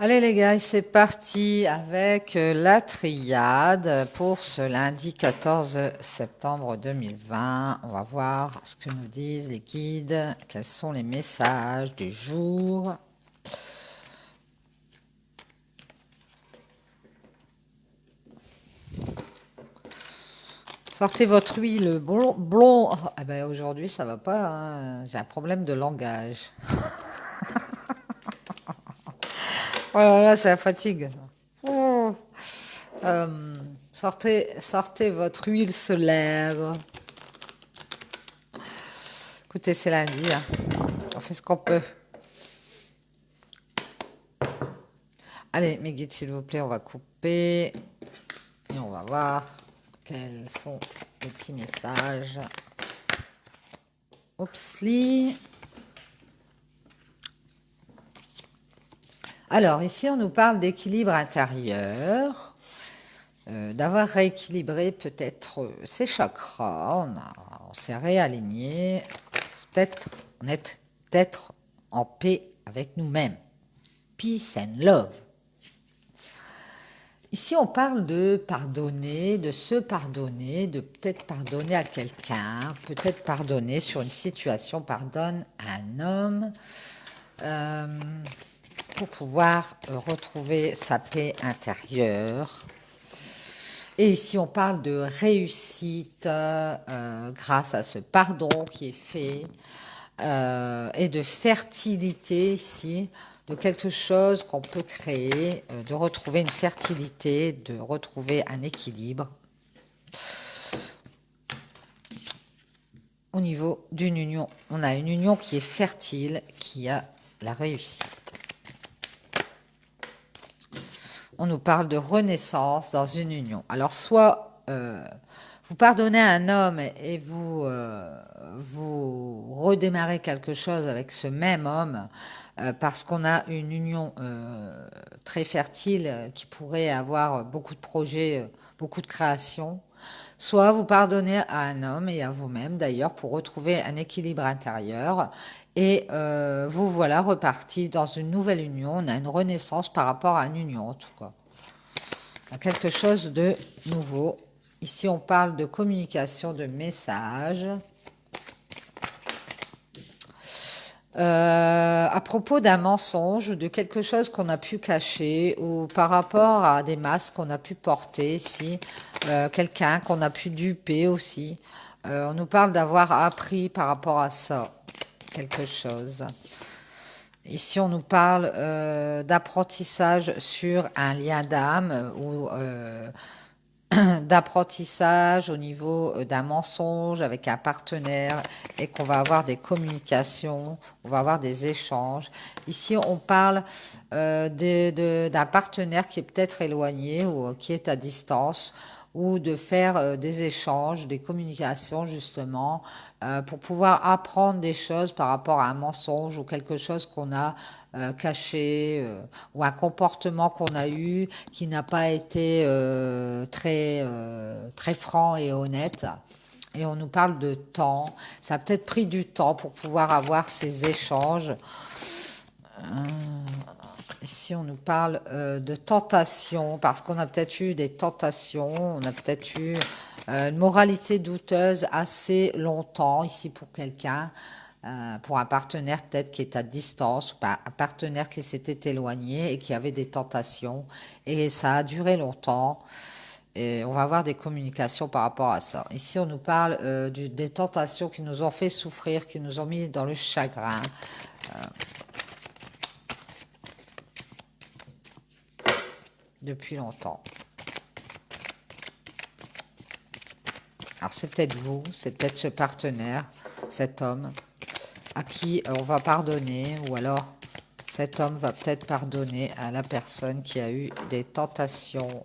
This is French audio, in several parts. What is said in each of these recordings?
Allez les gars, c'est parti avec la triade pour ce lundi 14 septembre 2020. On va voir ce que nous disent les guides, quels sont les messages du jour. Sortez votre huile blond. Ah ben aujourd'hui ça va pas, hein. J'ai un problème de langage. Oh là là, c'est la fatigue. Oh. Sortez votre huile solaire. Écoutez, c'est lundi, hein. On fait ce qu'on peut. Allez, mes guides, s'il vous plaît, on va couper. Et on va voir quels sont les petits messages. Oupsli. Alors, ici, on nous parle d'équilibre intérieur. D'avoir rééquilibré peut-être ses chakras. On s'est réaligné. On est peut-être en paix avec nous-mêmes. Peace and love. Ici, on parle de pardonner, de se pardonner, de peut-être pardonner à quelqu'un, peut-être pardonner sur une situation, pardonne à un homme, pour pouvoir retrouver sa paix intérieure. Et ici, on parle de réussite grâce à ce pardon qui est fait et de fertilité ici, de quelque chose qu'on peut créer, de retrouver une fertilité, de retrouver un équilibre au niveau d'une union. On a une union qui est fertile, qui a la réussite. On nous parle de renaissance dans une union. Alors, soit vous pardonnez à un homme et vous redémarrez quelque chose avec ce même homme parce qu'on a une union très fertile qui pourrait avoir beaucoup de projets, beaucoup de créations. Soit vous pardonnez à un homme et à vous-même d'ailleurs pour retrouver un équilibre intérieur et vous voilà reparti dans une nouvelle union. On a une renaissance par rapport à une union en tout cas. Quelque chose de nouveau. Ici on parle de communication, de messages. À propos d'un mensonge, de quelque chose qu'on a pu cacher ou par rapport à des masques qu'on a pu porter ici, quelqu'un qu'on a pu duper aussi. On nous parle d'avoir appris par rapport à ça quelque chose. Ici, on nous parle d'apprentissage sur un lien d'âme ou d'apprentissage au niveau d'un mensonge avec un partenaire et qu'on va avoir des communications, on va avoir des échanges. Ici, on parle d'un partenaire qui est peut-être éloigné ou qui est à distance ou de faire des échanges, des communications justement pour pouvoir apprendre des choses par rapport à un mensonge ou quelque chose qu'on a caché ou un comportement qu'on a eu qui n'a pas été très franc et honnête. Et on nous parle de temps. Ça a peut-être pris du temps pour pouvoir avoir ces échanges. Ici, on nous parle de tentation, parce qu'on a peut-être eu des tentations, on a peut-être eu une moralité douteuse assez longtemps, ici pour quelqu'un, pour un partenaire peut-être qui est à distance, ou un partenaire qui s'était éloigné et qui avait des tentations, et ça a duré longtemps. Et on va avoir des communications par rapport à ça. Ici, on nous parle des tentations qui nous ont fait souffrir, qui nous ont mis dans le chagrin. Depuis longtemps. Alors c'est peut-être vous, c'est peut-être ce partenaire, cet homme, à qui on va pardonner, ou alors cet homme va peut-être pardonner à la personne qui a eu des tentations.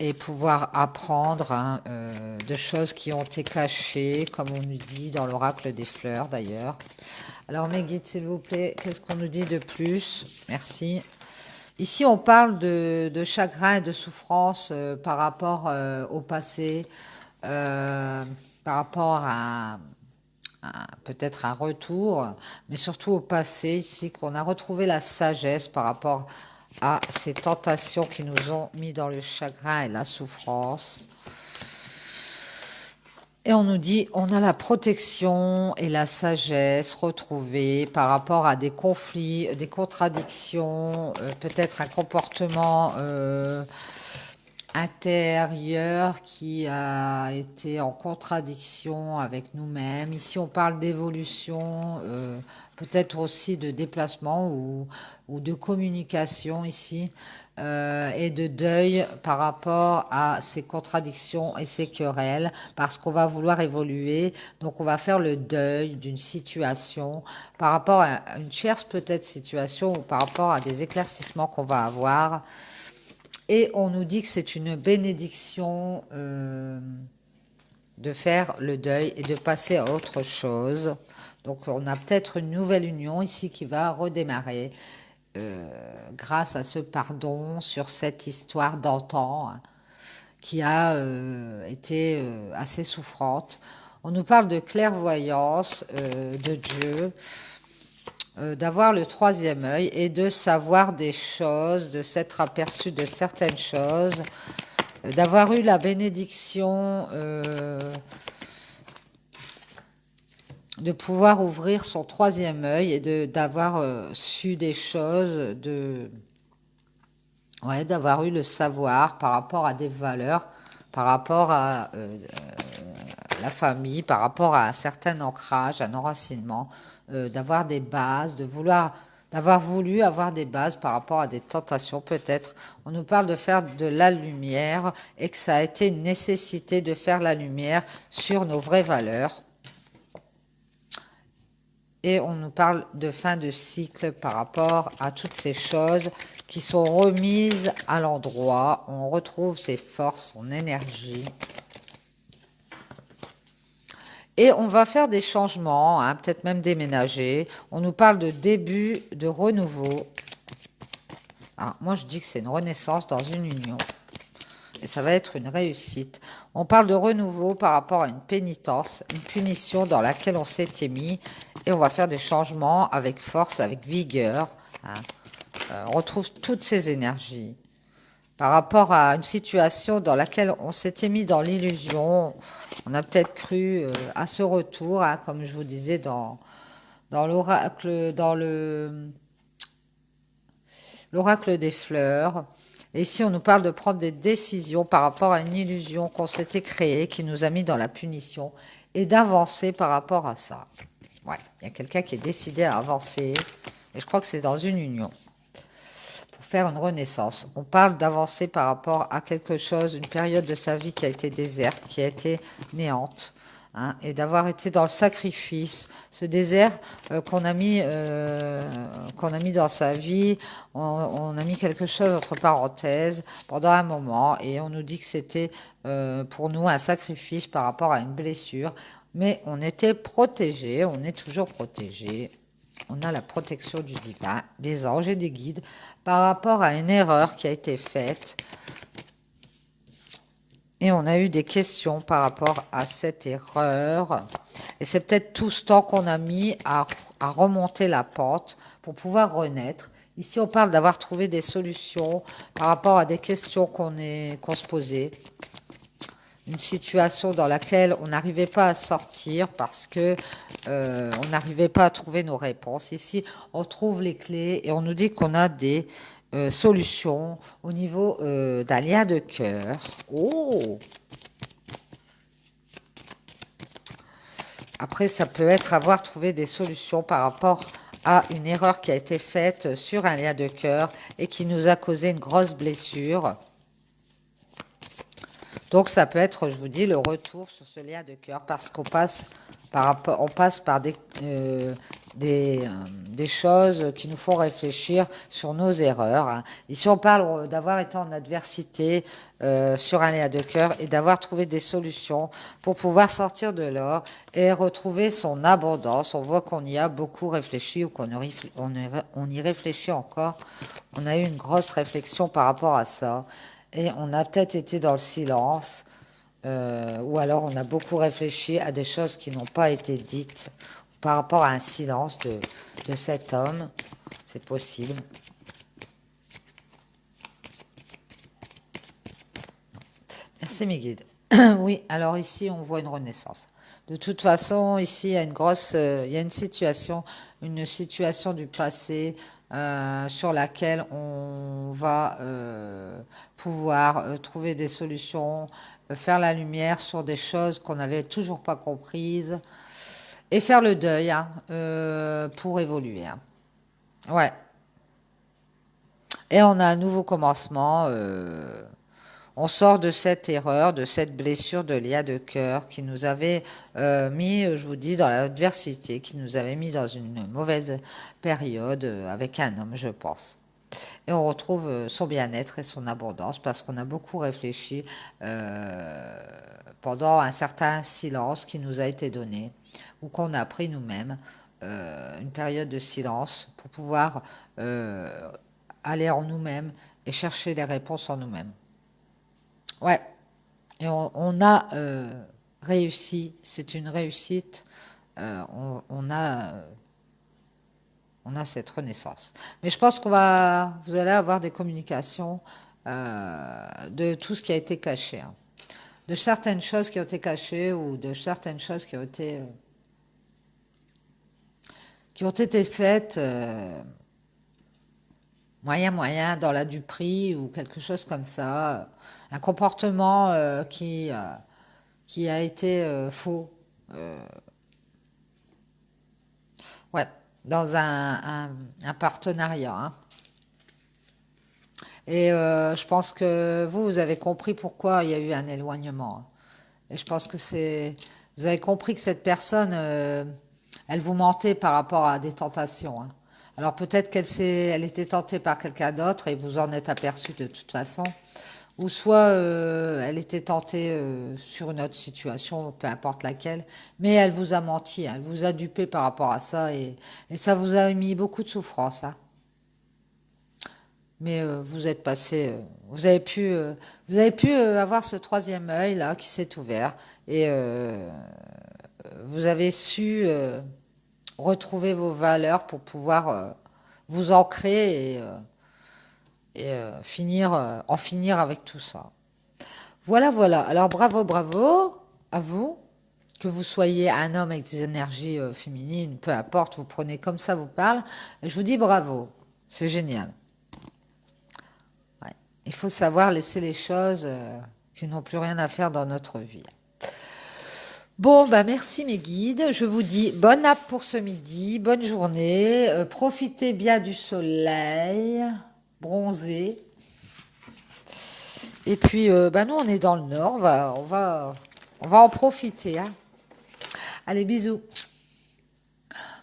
Et pouvoir apprendre de choses qui ont été cachées, comme on nous dit dans l'oracle des fleurs d'ailleurs. Alors mes guides, s'il vous plaît, qu'est-ce qu'on nous dit de plus? Merci. Ici, on parle de chagrin et de souffrance par rapport au passé, par rapport à peut-être un retour, mais surtout au passé ici, qu'on a retrouvé la sagesse par rapport à ces tentations qui nous ont mis dans le chagrin et la souffrance. Et on nous dit, on a la protection et la sagesse retrouvée par rapport à des conflits, des contradictions, peut-être un comportement intérieur qui a été en contradiction avec nous-mêmes. Ici, on parle d'évolution, peut-être aussi de déplacement ou de communication ici, et de deuil par rapport à ces contradictions et ces querelles, parce qu'on va vouloir évoluer. Donc, on va faire le deuil d'une situation par rapport à une tierce peut-être situation ou par rapport à des éclaircissements qu'on va avoir. Et on nous dit que c'est une bénédiction de faire le deuil et de passer à autre chose. Donc on a peut-être une nouvelle union ici qui va redémarrer grâce à ce pardon sur cette histoire d'antan qui a été assez souffrante. On nous parle de clairvoyance de Dieu, d'avoir le troisième œil et de savoir des choses, de s'être aperçu de certaines choses, d'avoir eu la bénédiction de pouvoir ouvrir son troisième œil et d'avoir su des choses, d'avoir eu le savoir par rapport à des valeurs, par rapport à la famille, par rapport à un certain ancrage, un enracinement, d'avoir des bases, d'avoir voulu avoir des bases par rapport à des tentations peut-être. On nous parle de faire de la lumière et que ça a été une nécessité de faire la lumière sur nos vraies valeurs. Et on nous parle de fin de cycle par rapport à toutes ces choses qui sont remises à l'endroit. On retrouve ses forces, son énergie. Et on va faire des changements, peut-être même déménager. On nous parle de début, de renouveau. Alors, moi, je dis que c'est une renaissance dans une union. Et ça va être une réussite. On parle de renouveau par rapport à une pénitence, une punition dans laquelle on s'était mis. Et on va faire des changements avec force, avec vigueur. On retrouve toutes ces énergies. Par rapport à une situation dans laquelle on s'était mis dans l'illusion, on a peut-être cru à ce retour, comme je vous disais dans l'oracle, dans l'oracle des fleurs. Et ici, on nous parle de prendre des décisions par rapport à une illusion qu'on s'était créée, qui nous a mis dans la punition, et d'avancer par rapport à ça. Ouais, il y a quelqu'un qui est décidé à avancer, et je crois que c'est dans une union. Faire une renaissance. On parle d'avancer par rapport à quelque chose, une période de sa vie qui a été déserte, qui a été néante, et d'avoir été dans le sacrifice. Ce désert qu'on a mis dans sa vie, on a mis quelque chose entre parenthèses pendant un moment, et on nous dit que c'était pour nous un sacrifice par rapport à une blessure, mais on était protégés, on est toujours protégés. On a la protection du divin, des anges et des guides par rapport à une erreur qui a été faite. Et on a eu des questions par rapport à cette erreur. Et c'est peut-être tout ce temps qu'on a mis à remonter la pente pour pouvoir renaître. Ici, on parle d'avoir trouvé des solutions par rapport à des questions qu'on se posait. Une situation dans laquelle on n'arrivait pas à sortir parce que on n'arrivait pas à trouver nos réponses. Ici, on trouve les clés et on nous dit qu'on a des solutions au niveau d'un lien de cœur. Oh! Après, ça peut être avoir trouvé des solutions par rapport à une erreur qui a été faite sur un lien de cœur et qui nous a causé une grosse blessure. Donc ça peut être, je vous dis, le retour sur ce lien de cœur parce qu'on passe par des choses qui nous font réfléchir sur nos erreurs. Ici, on parle d'avoir été en adversité sur un lien de cœur et d'avoir trouvé des solutions pour pouvoir sortir de là et retrouver son abondance. On voit qu'on y a beaucoup réfléchi ou on y réfléchit encore. On a eu une grosse réflexion par rapport à ça. Et on a peut-être été dans le silence ou alors on a beaucoup réfléchi à des choses qui n'ont pas été dites par rapport à un silence de cet homme. C'est possible. Merci mes guides. Oui, alors ici on voit une renaissance. De toute façon, ici il y a il y a une situation du passé sur laquelle on va pouvoir trouver des solutions, faire la lumière sur des choses qu'on n'avait toujours pas comprises et faire le deuil hein, pour évoluer. Hein. Ouais. Et on a un nouveau commencement. On sort de cette erreur, de cette blessure de Léa de cœur qui nous avait mis, je vous dis, dans l'adversité, qui nous avait mis dans une mauvaise période avec un homme, je pense. Et on retrouve son bien-être et son abondance parce qu'on a beaucoup réfléchi pendant un certain silence qui nous a été donné ou qu'on a pris nous-mêmes, une période de silence pour pouvoir aller en nous-mêmes et chercher les réponses en nous-mêmes. Ouais, et on a réussi, c'est une réussite, on a cette renaissance. Mais je pense vous allez avoir des communications de tout ce qui a été caché, hein. De certaines choses qui ont été cachées ou de certaines choses qui ont été faites moyen dans la duperie ou quelque chose comme ça, un comportement qui a été faux, ouais, dans un partenariat. Hein. Et je pense que vous avez compris pourquoi il y a eu un éloignement. Hein. Et je pense que vous avez compris que cette personne, elle vous mentait par rapport à des tentations. Hein. Alors peut-être elle était tentée par quelqu'un d'autre et vous en êtes aperçu de toute façon. Ou soit elle était tentée sur une autre situation, peu importe laquelle, mais elle vous a menti, hein, elle vous a dupé par rapport à ça et ça vous a mis beaucoup de souffrance. Hein. Mais vous êtes passé, vous avez pu avoir ce troisième œil là qui s'est ouvert et vous avez su retrouver vos valeurs pour pouvoir vous ancrer et en finir avec tout ça. Voilà, voilà. Alors bravo à vous, que vous soyez un homme avec des énergies féminines, peu importe, vous prenez comme ça vous parle. Et je vous dis bravo, c'est génial. Ouais. Il faut savoir laisser les choses qui n'ont plus rien à faire dans notre vie. Bon, bah merci mes guides. Je vous dis bonne app pour ce midi, bonne journée. Profitez bien du soleil, bronzé. Et puis, bah nous, on est dans le nord, on va en profiter. Hein. Allez, bisous.